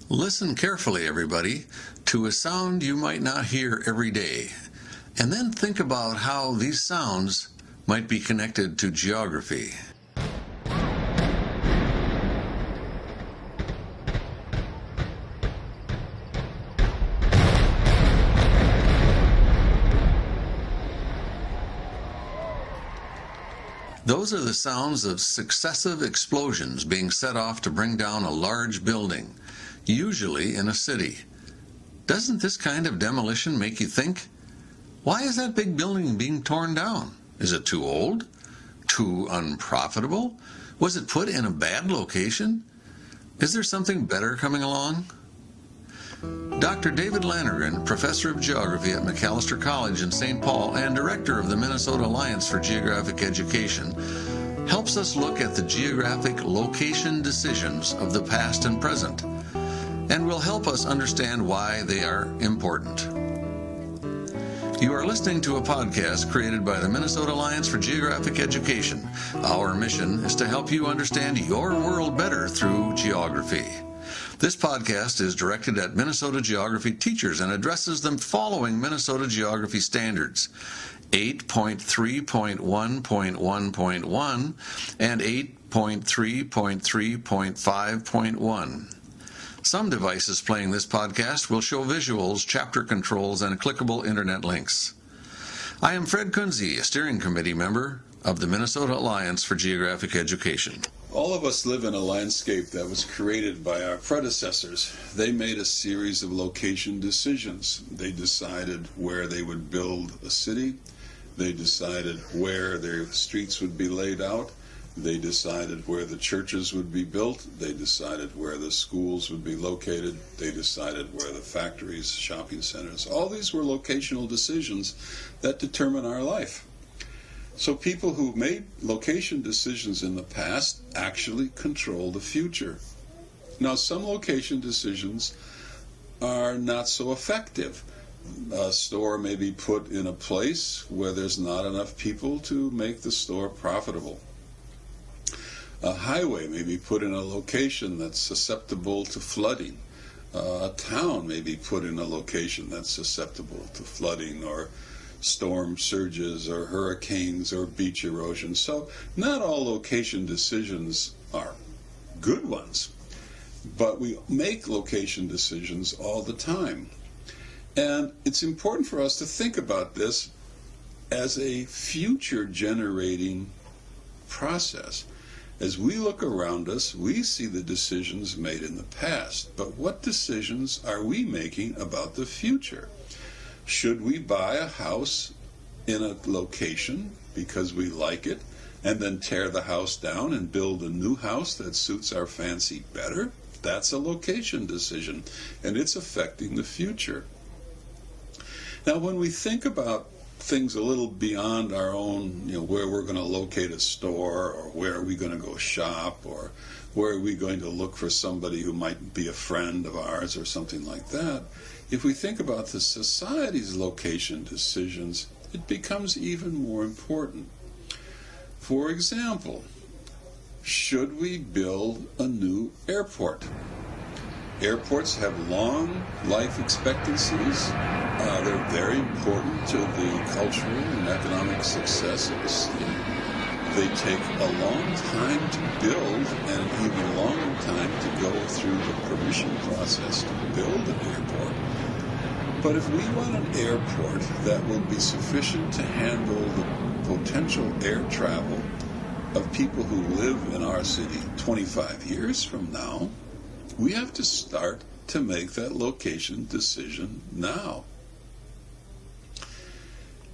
Listen carefully, everybody, to a sound you might not hear every day, and then think about how these sounds might be connected to geography. Those are the sounds of successive explosions being set off to bring down a large building, usually in a city. Doesn't this kind of demolition make you think, why is that big building being torn down? Is it too old? Too unprofitable? Was it put in a bad location? Is there something better coming along? Dr. David Lannergan, professor of geography at Macalester College in St. Paul and director of the Minnesota Alliance for Geographic Education, helps us look at the geographic location decisions of the past and present, and will help us understand why they are important. You are listening to a podcast created by the Minnesota Alliance for Geographic Education. Our mission is to help you understand your world better through geography. This podcast is directed at Minnesota geography teachers and addresses them following Minnesota geography standards 8.3.1.1.1 and 8.3.3.5.1. Some devices playing this podcast will show visuals, chapter controls, and clickable internet links. I am Fred Kunze, a steering committee member of the Minnesota Alliance for Geographic Education. All of us live in a landscape that was created by our predecessors. They made a series of location decisions. They decided where they would build a city. They decided where their streets would be laid out. They decided where the churches would be built. They decided where the schools would be located. They decided where the factories, shopping centers, all these were locational decisions that determine our life. So people who made location decisions in the past actually control the future. Now, some location decisions are not so effective. A store may be put in a place where there's not enough people to make the store profitable. A highway may be put in a location that's susceptible to flooding. A town may be put in a location that's susceptible to flooding or storm surges or hurricanes or beach erosion. So not all location decisions are good ones, but we make location decisions all the time. And it's important for us to think about this as a future generating process. As we look around us, we see the decisions made in the past, but what decisions are we making about the future? Should we buy a house in a location because we like it and then tear the house down and build a new house that suits our fancy better? That's a location decision, and it's affecting the future. Now, when we think about things a little beyond our own, where we're going to locate a store, or where are we going to go shop, or where are we going to look for somebody who might be a friend of ours or something like that, if we think about the society's location decisions, it becomes even more important. For example, should we build a new airport? Airports have long life expectancies. They're very important to the cultural and economic success of a city. They take a long time to build and an even longer time to go through the permission process to build an airport. But if we want an airport that will be sufficient to handle the potential air travel of people who live in our city 25 years from now, we have to start to make that location decision now.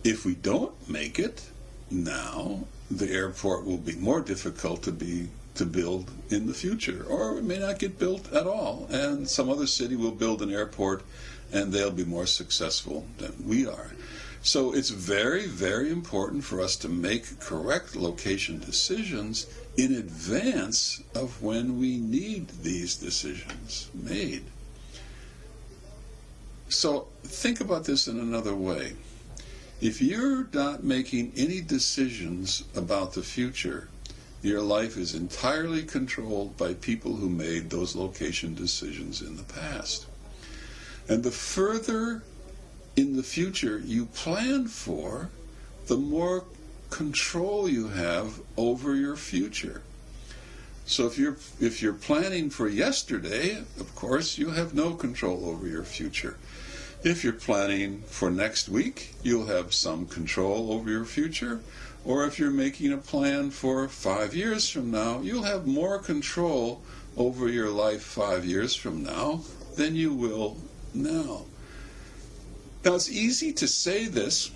If we don't make it now, the airport will be more difficult to build in the future, or it may not get built at all, and some other city will build an airport and they'll be more successful than we are. So it's very, very important for us to make correct location decisions in advance of when we need these decisions made. So think about this in another way. If you're not making any decisions about the future, Your life is entirely controlled by people who made those location decisions in the past. And the further in the future you plan for, the more control you have over your future. So if you're planning for yesterday, of course, you have no control over your future. If you're planning for next week, you'll have some control over your future. Or if you're making a plan for 5 years from now, you'll have more control over your life 5 years from now than you will now. Now, it's easy to say this,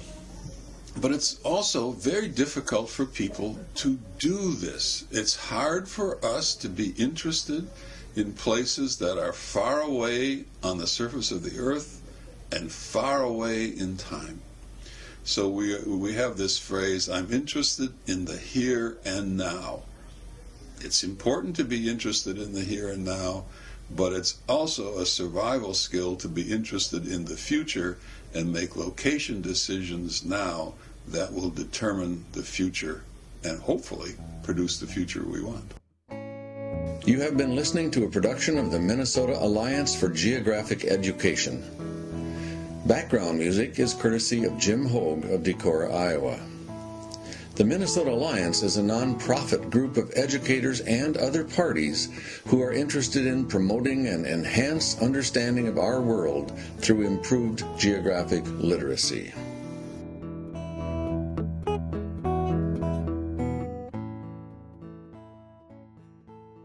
but it's also very difficult for people to do this. It's hard for us to be interested in places that are far away on the surface of the earth and far away in time. So we have this phrase, I'm interested in the here and now. It's important to be interested in the here and now, but it's also a survival skill to be interested in the future and make location decisions now that will determine the future and hopefully produce the future we want. You have been listening to a production of the Minnesota Alliance for Geographic Education. Background music is courtesy of Jim Hogue of Decorah, Iowa. The Minnesota Alliance is a non-profit group of educators and other parties who are interested in promoting an enhanced understanding of our world through improved geographic literacy.